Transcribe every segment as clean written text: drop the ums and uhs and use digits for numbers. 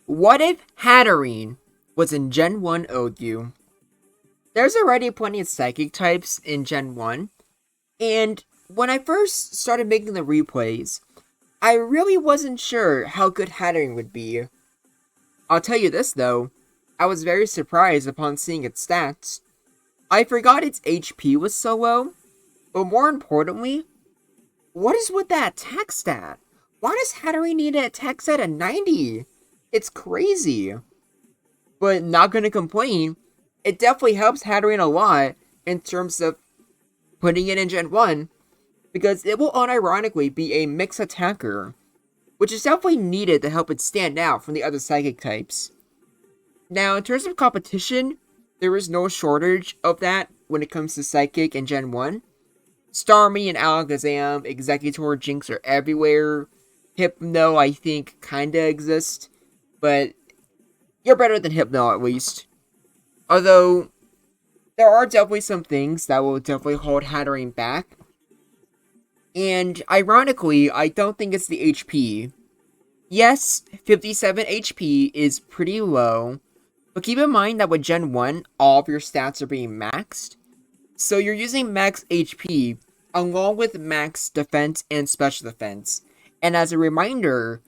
What if Hatterene was in Gen 1 OU? There's already plenty of psychic types in Gen 1, and when I first started making the replays, I really wasn't sure how good Hatterene would be. I'll tell you this though, I was very surprised upon seeing its stats. I forgot its HP was so low, but more importantly, what is with that attack stat? Why does Hatterene need an attack stat of 90? It's crazy. But not gonna complain, it definitely helps Hatterene a lot in terms of putting it in Gen 1, because it will unironically be a mixed attacker, which is definitely needed to help it stand out from the other psychic types. Now, in terms of competition, there is no shortage of that when it comes to psychic in Gen 1. Starmie and Alakazam, Executor, Jinx are everywhere. Hypno, I think, kinda exists, but you're better than Hypno at least. Although, there are definitely some things that will definitely hold Hatterene back. And ironically, I don't think it's the HP. Yes, 57 HP is pretty low, but keep in mind that with Gen 1, all of your stats are being maxed. So you're using max HP along with max defense and special defense. And as a reminder,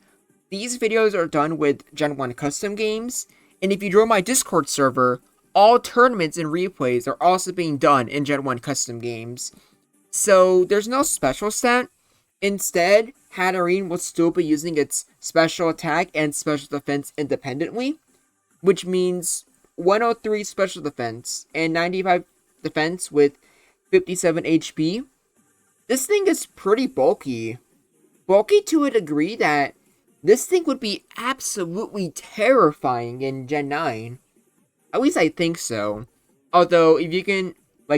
these videos are done with Gen 1 custom games, and if you join my Discord server, all tournaments and replays are also being done in Gen 1 custom games. So there's no special stat. Instead, Hatterene will still be using its special attack and special defense independently, which means 103 special defense and 95 defense with 57 HP. This thing is pretty bulky. Bulky to a degree that this thing would be absolutely terrifying in Gen 9. At least I think so. Although, if you can,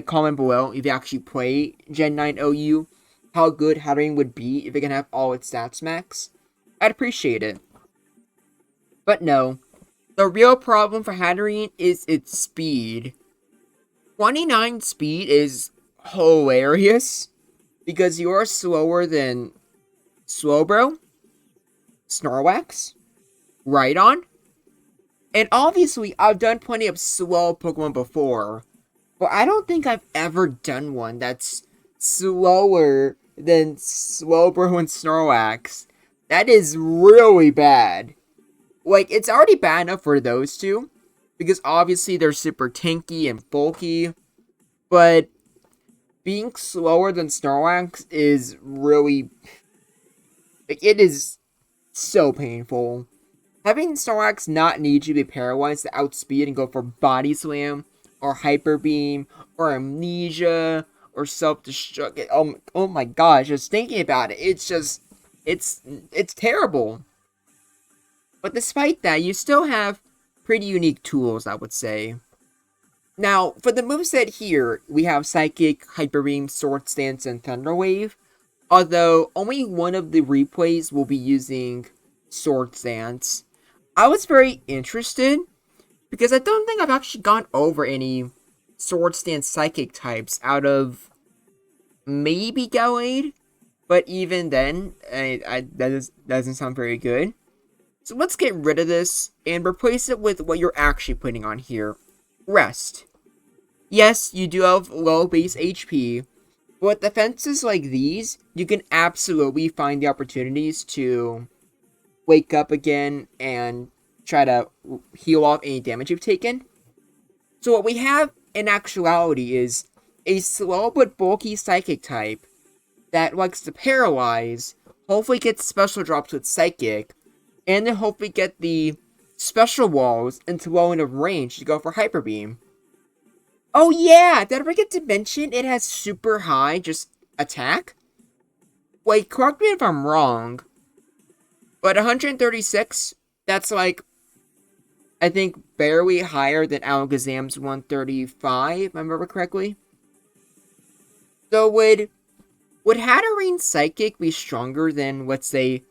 comment below if you actually play Gen 9 OU, how good Hatterene would be if it can have all its stats max. I'd appreciate it. But no, the real problem for Hatterene is its speed. 29 speed is hilarious, because you are slower than Slowbro, Snorlax, Rhydon, and obviously I've done plenty of slow Pokemon before, but I don't think I've ever done one that's slower than Slowbro and Snorlax. That is really bad. It's already bad enough for those two, because obviously they're super tanky and bulky, but being slower than Snorlax is really... it is so painful. Having Snorlax not need you to be paralyzed to outspeed and go for Body Slam, or Hyper Beam, or Amnesia, or Self-Destruct. Oh my gosh, just thinking about it, it's terrible. But despite that, you still have pretty unique tools, I would say. Now, for the moveset here, we have Psychic, Hyper Beam, Sword Stance, and Thunder Wave. Although, only one of the replays will be using Sword Stance. I was very interested, because I don't think I've actually gone over any Sword Stance Psychic types out of maybe Gallade. But even then, that doesn't sound very good. So let's get rid of this and replace it with what you're actually putting on here. Rest. Yes, you do have low base HP, but with defenses like these, you can absolutely find the opportunities to wake up again and try to heal off any damage you've taken. So what we have in actuality is a slow but bulky Psychic type that likes to paralyze, hopefully gets special drops with Psychic, and then hopefully get the special walls into low enough range to go for Hyper Beam. Oh yeah, did I forget to mention it has super high just attack? Wait, correct me if I'm wrong, but 136, that's I think barely higher than Alakazam's 135, if I remember correctly. So would Hatterene's Psychic be stronger than, let's say,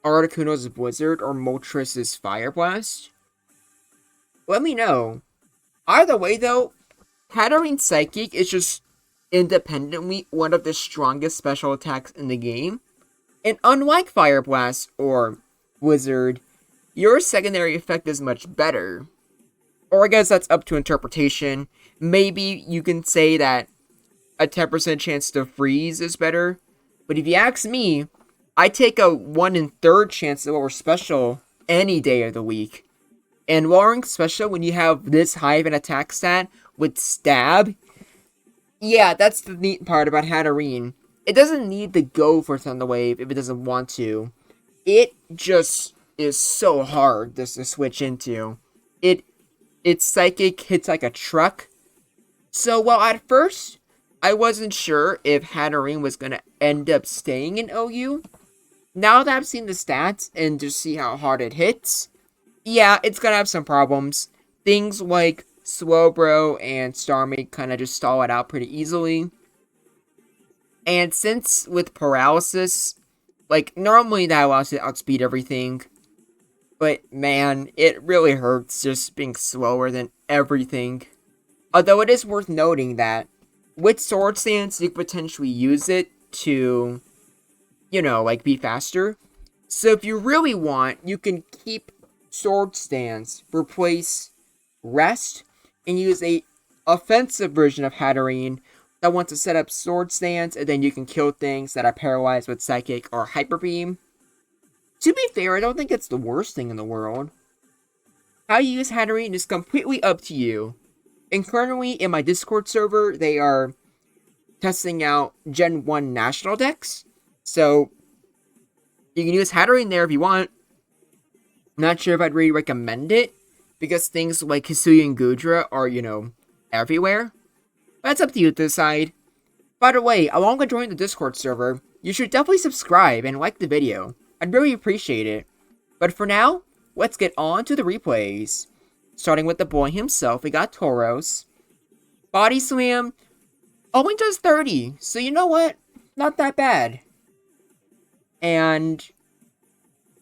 Articuno's Blizzard or Moltres' Fire Blast? Let me know. Either way though, Hatterene's Psychic is just independently one of the strongest special attacks in the game. And unlike Fire Blast or Blizzard, your secondary effect is much better. Or I guess that's up to interpretation. Maybe you can say that a 10% chance to freeze is better. But if you ask me, I take a 1 in 3rd chance to lower special any day of the week. And lowering special when you have this high of an attack stat with stab, yeah, that's the neat part about Hatterene. It doesn't need to go for Thunder Wave if it doesn't want to. It just is so hard just to switch into. Its psychic hits like a truck. So while at first I wasn't sure if Hatterene was gonna end up staying in OU, now that I've seen the stats and just see how hard it hits, yeah, it's gonna have some problems. Things like Slowbro and Starmie kind of just stall it out pretty easily. And since with Paralysis, like, normally that allows it to outspeed everything. But, man, it really hurts just being slower than everything. Although it is worth noting that with Sword Stance, you can potentially use it to, you know, like, be faster. So if you really want, you can keep Sword Stance, replace Rest, and use a offensive version of Hatterene that wants to set up Sword Stance, and then you can kill things that are paralyzed with Psychic or Hyper Beam. To be fair, I don't think it's the worst thing in the world. How you use Hatterene is completely up to you. And currently, in my Discord server, they are testing out Gen 1 national decks. So, you can use Hatterene there if you want. Not sure if I'd really recommend it, because things like Hisui and Gudra are, you know, everywhere. But that's up to you to decide. By the way, along with joining the Discord server, you should definitely subscribe and like the video. I'd really appreciate it. But for now, let's get on to the replays. Starting with the boy himself, we got Tauros. Body Slam only does 30, so you know what? Not that bad. And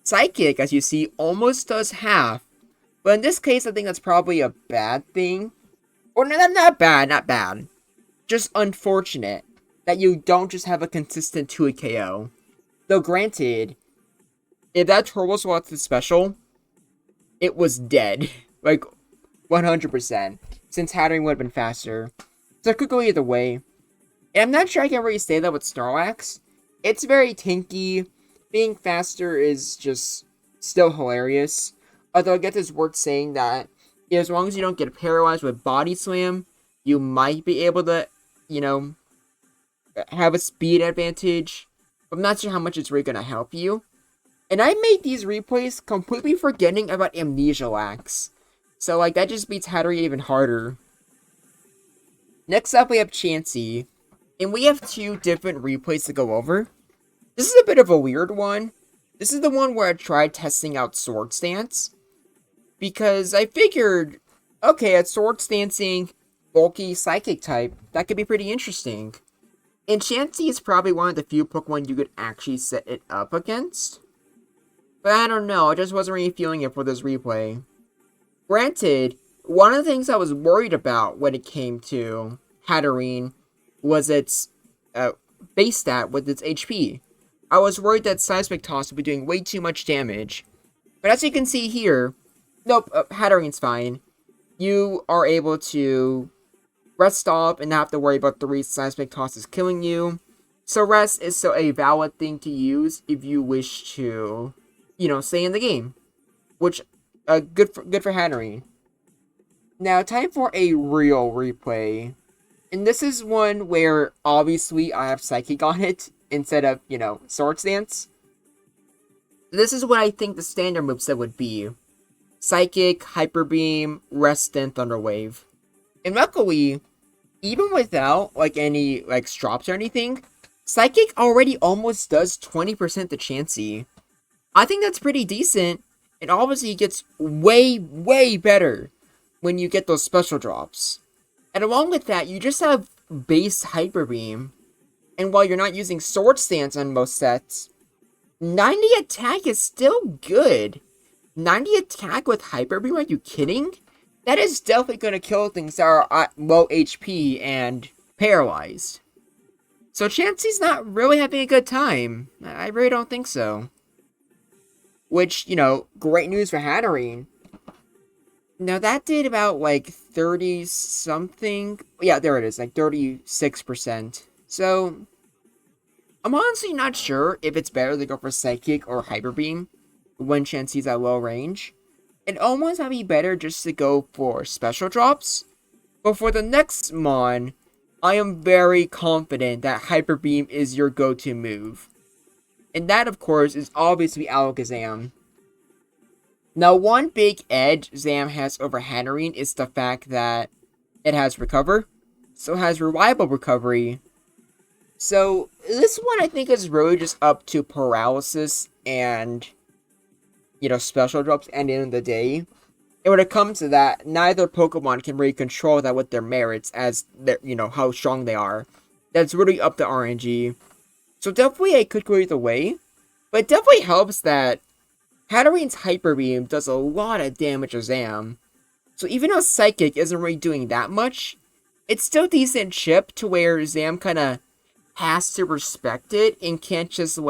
Psychic, as you see, almost does half. But in this case, I think that's probably a bad thing. Or not bad. Just unfortunate that you don't just have a consistent 2-hit KO. Though granted, if that Tauros lost the special, it was dead. Like, 100%. Since Hatterene would have been faster. So it could go either way. And I'm not sure I can really say that with Snorlax. It's very tanky. Being faster is just still hilarious. Although I guess it's worth saying that as long as you don't get paralyzed with Body Slam, you might be able to, you know, have a speed advantage. I'm not sure how much it's really going to help you. And I made these replays completely forgetting about Amnesia Lax. So, like, that just beats Hatterene even harder. Next up, we have Chansey. And we have 2 different replays to go over. This is a bit of a weird one. This is the one where I tried testing out Sword Stance. Because I figured, okay, at Sword Stancing, bulky Psychic type, that could be pretty interesting. And Chansey is probably one of the few Pokemon you could actually set it up against. But I don't know, I just wasn't really feeling it for this replay. Granted, one of the things I was worried about when it came to Hatterene was its base stat with its HP. I was worried that Seismic Toss would be doing way too much damage. But as you can see here, nope, Hatterene's fine. You are able to rest off and not have to worry about 3 Seismic Tosses killing you. So rest is still a valid thing to use if you wish to, you know, stay in the game. Which, good for Hatterene. Now, time for a real replay. And this is one where, obviously, I have Psychic on it, instead of, you know, Sword Stance. This is what I think the standard moveset would be. Psychic, Hyper Beam, Rest, and Thunder Wave. And luckily, even without, like, any, like, strops or anything, Psychic already almost does 20% to Chansey. I think that's pretty decent, and obviously it gets way, way better when you get those special drops. And along with that, you just have base Hyper Beam. And while you're not using Sword Stance on most sets, 90 attack is still good. 90 attack with Hyper Beam, are you kidding? That is definitely going to kill things that are at low HP and paralyzed. So Chansey's not really having a good time. I really don't think so. which, great news for Hatterene. Now, that did about, 30-something. Yeah, there it is, 36%. So, I'm honestly not sure if it's better to go for Psychic or Hyper Beam when Chansey's at low range. It almost might be better just to go for Special Drops. But for the next Mon, I am very confident that Hyper Beam is your go-to move. And that, of course, is obviously Alakazam. Now, one big edge Zam has over Hatterene is the fact that it has Recover, so it has Reliable Recovery. So, this one I think is really just up to Paralysis and, Special Drops at the end of the day. And when it comes to that, neither Pokemon can really control that with their merits as their, how strong they are. That's really up to RNG. So definitely it could go either way. But it definitely helps that Hatterene's Hyper Beam does a lot of damage to Zam. So even though Psychic isn't really doing that much, it's still decent chip to where Zam kind of has to respect it and can't just,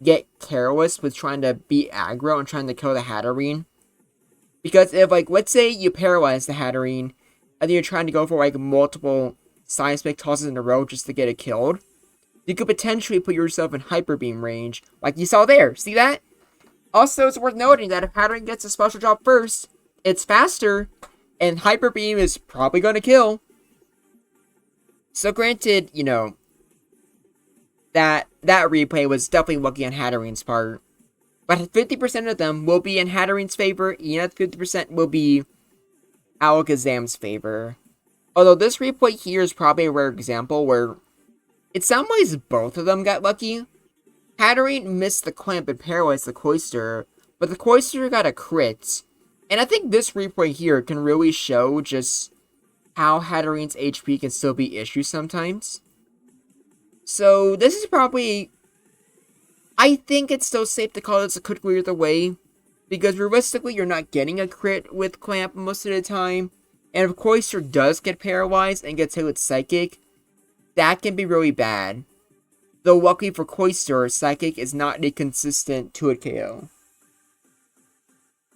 get careless with trying to beat aggro and trying to kill the Hatterene. Because if, let's say you paralyze the Hatterene, and then you're trying to go for, multiple Seismic tosses in a row just to get it killed, you could potentially put yourself in Hyper Beam range, like you saw there. See that? Also, it's worth noting that if Hatterene gets a Special Drop first, it's faster, and Hyper Beam is probably going to kill. So granted, that replay was definitely lucky on Hatterene's part. But 50% of them will be in Hatterene's favor, and 50% will be Alakazam's favor. Although this replay here is probably a rare example where, in some ways, both of them got lucky. Hatterene missed the Clamp and paralyzed the Cloyster, but the Cloyster got a crit. And I think this replay here can really show just how Hatterene's HP can still be issues sometimes. So this is probably, I think it's still safe to call this a could go either way, because realistically you're not getting a crit with Clamp most of the time, and if Cloyster does get paralyzed and gets hit with Psychic, that can be really bad. Though luckily for Cloyster, Psychic is not a consistent 2-hit KO.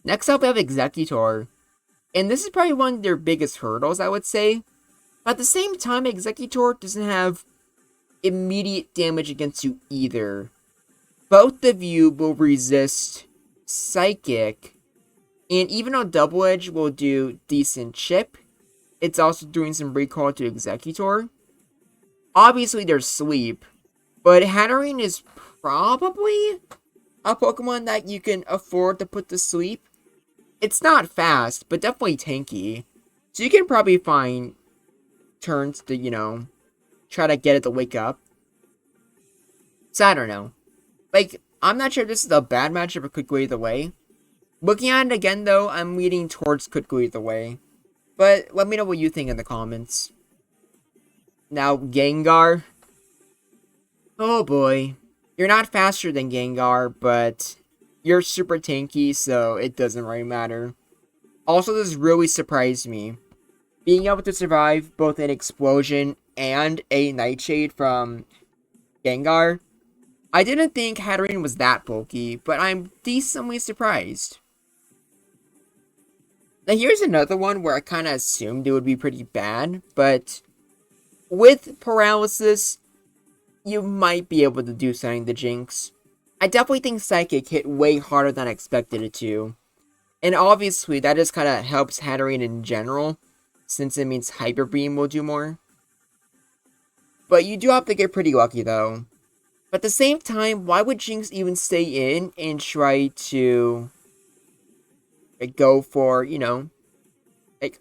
Next up we have Executor, and this is probably one of their biggest hurdles, I would say. But at the same time, Executor doesn't have immediate damage against you either. Both of you will resist Psychic, and even though Double Edge will do decent chip, it's also doing some recall to Executor. Obviously there's Sleep, but Hatterene is probably a Pokemon that you can afford to put to sleep. It's not fast, but definitely tanky. So you can probably find turns to, try to get it to wake up. So I don't know. I'm not sure if this is a bad matchup or could go either way. Looking at it again, though, I'm leaning towards could go either way. But let me know what you think in the comments. Now, Gengar. Oh boy. You're not faster than Gengar, but you're super tanky, so it doesn't really matter. Also, this really surprised me. Being able to survive both an Explosion and a Nightshade from Gengar. I didn't think Hatterene was that bulky, but I'm decently surprised. Now here's another one where I kind of assumed it would be pretty bad, but with Paralysis, you might be able to do something to Jinx. I definitely think Psychic hit way harder than I expected it to. And obviously, that just kind of helps Hatterene in general, since it means Hyper Beam will do more. But you do have to get pretty lucky, though. But at the same time, why would Jinx even stay in and try to go for,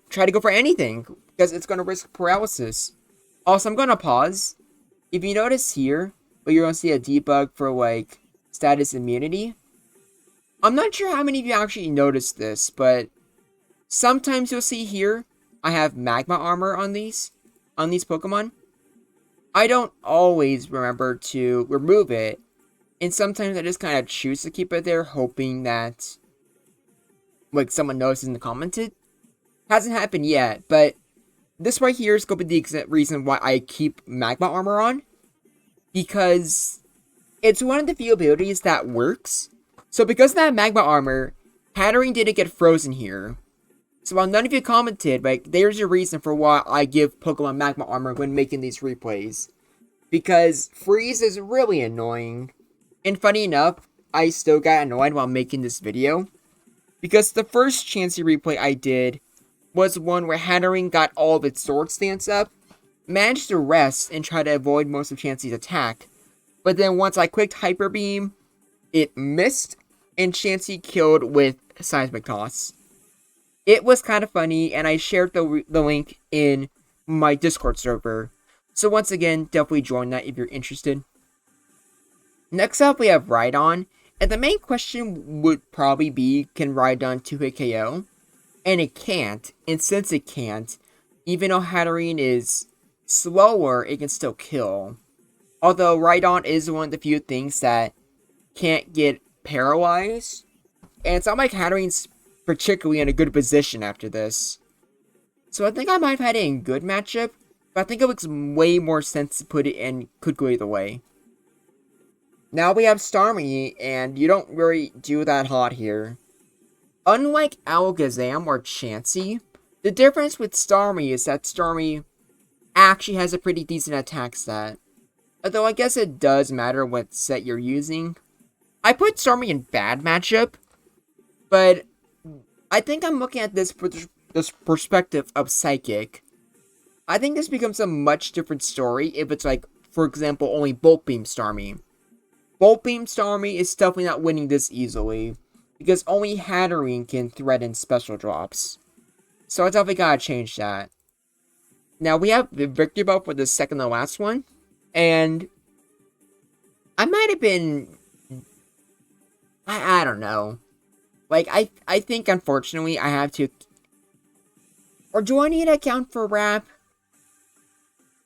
try to go for anything? Because it's going to risk Paralysis. Also, I'm going to pause. If you notice here, but you're going to see a debug for, status immunity. I'm not sure how many of you actually noticed this, but sometimes you'll see here, I have Magma Armor on these Pokemon. I don't always remember to remove it, and sometimes I just kind of choose to keep it there, hoping that, someone notices and commented. Hasn't happened yet, but this right here is going to be the exact reason why I keep Magma Armor on, because it's one of the few abilities that works. So because of that magma armor, Hatterene didn't get frozen here. So while none of you commented, like, there's a reason for why I give Pokemon magma armor when making these replays. Because freeze is really annoying. And funny enough, I still got annoyed while making this video. Because the first Chansey replay I did was one where Hatterene got all of its sword stance up, managed to rest and try to avoid most of Chansey's attack. But then once I clicked Hyper Beam, it missed, and Chansey killed with Seismic Toss. It was kind of funny, and I shared the link in my Discord server. So once again, definitely join that if you're interested. Next up, we have Rhydon. And the main question would probably be, can Rhydon 2-hit KO? And it can't. And since it can't, even though Hatterene is slower, it can still kill. Although Rhydon is one of the few things that can't get paralyzed. And it's not like Hatterene's particularly in a good position after this. So I think I might have had it in good matchup, but I think it makes way more sense to put it in could go either way. Now we have Starmie, and you don't really do that hot here. Unlike Alakazam or Chansey, the difference with Starmie is that Starmie actually has a pretty decent attack stat. Although I guess it does matter what set you're using. I put Starmie in bad matchup, but I think I'm looking at this perspective of Psychic. I think this becomes a much different story if it's like, for example, only Bolt Beam Starmie. Bolt Beam Starmie is definitely not winning this easily, because only Hatterene can threaten special drops. So I definitely gotta change that. Now we have the Victory Bell for the second to last one, and I might have been, I don't know. Like, I think unfortunately I have to, or do I need to account for Wrap?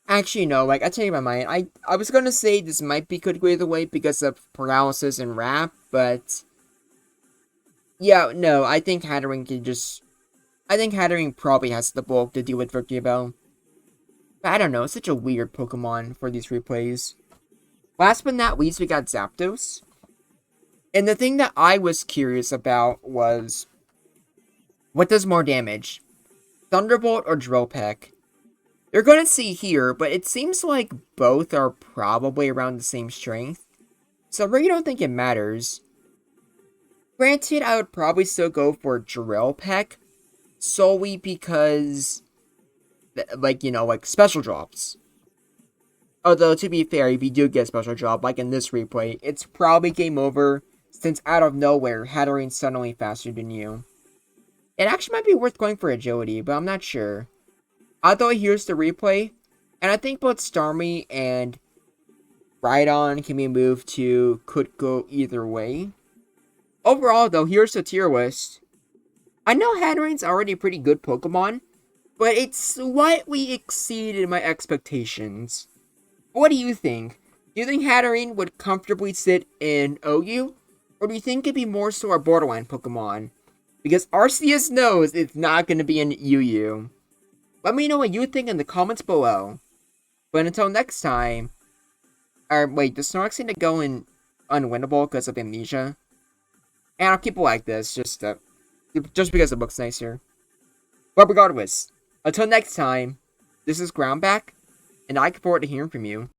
Actually, no, like, I changed my mind. I was gonna say this might be could go either way because of Paralysis and Wrap, but yeah, no, I think Hatterene can just, I think Hatterene probably has the bulk to deal with Victory Bell. But I don't know, it's such a weird Pokemon for these replays. Last but not least, we got Zapdos. And the thing that I was curious about was, what does more damage? Thunderbolt or Drill Peck? You're going to see here, but it seems like both are probably around the same strength. So I really don't think it matters. Granted, I would probably still go for Drill Peck, solely because, like, you know, like, special drops. Although, to be fair, if you do get a special drop, like in this replay, it's probably game over, since out of nowhere, Hatterene's suddenly faster than you. It actually might be worth going for Agility, but I'm not sure. Although here's the replay, and I think both Starmie and Rhydon can be moved to could go either way. Overall, though, here's the tier list. I know Hatterene's already a pretty good Pokemon, but it slightly exceeded my expectations. What do you think? Do you think Hatterene would comfortably sit in OU? Or do you think it'd be more so a borderline Pokemon? Because Arceus knows it's not going to be an UU. Let me know what you think in the comments below. But until next time... Or wait, does Snorlax need to go in unwinnable because of Amnesia? And I'll keep it like this, just because it looks nicer. But regardless, until next time, this is Groundback, and I look forward to hearing from you.